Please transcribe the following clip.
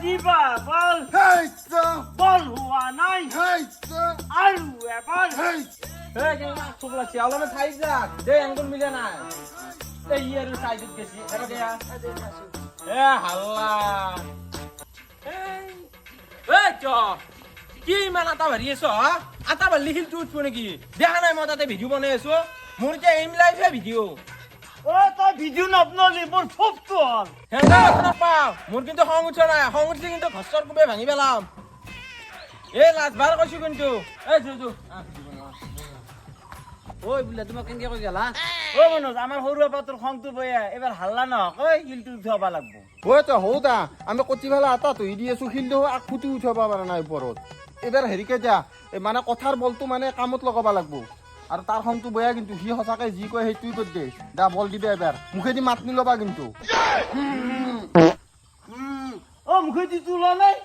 দিবা বল হেই তো বল হুয়া নাই হেই তো আলু এবার হেই এই কেন তোমরা চাওলামে থাই যা দে আঙ্গুল মিলে না এই ইয়ার সাইডে গেছি এটা দেয়া এ হাল্লা এই চ কি মান আটা ভারিয়েছ আটা ভালি হিল টুট পনে কি দেখা নাই মই তাতে ভিডিও বনাই আছো মোৰ যে এম লাইফে ভিডিও ও তই ভিডিও নবনলি মোর খুব তো হেন্দা কথা পাও মোৰ কিন্তু খং উঠা নাই খং উঠলে কিন্তু ঘছৰ কুবে ভাঙি পেলাম এই লাজ বাৰ কৈছো কিন্তু এই জু ওই বুলা তোমাক কেনকে কই গেলা ও মনোজ আমার সরুয়া পাতর খংটো বয়া এবার হাল্লা না কই হিলটো উঠাবা লাগবো ওই তো হৌদা আমি কচি ফেলা আটা তৈ দি আছো কিন্তু আখুটি উঠাব পাৰা নাই ওপৰত এবাৰ হেৰিকে যা মানে কথাৰ বলটো মানে কামত লগাব লাগবো আৰু তাৰ খংটো বেয়া কিন্তু সি সঁচাকে যি কয় সেইটোই কৰি দে দা বল দিবে এবাৰ মুখেদি মাত নিলবা কিন্তু ও মুখে দি তুলা নাই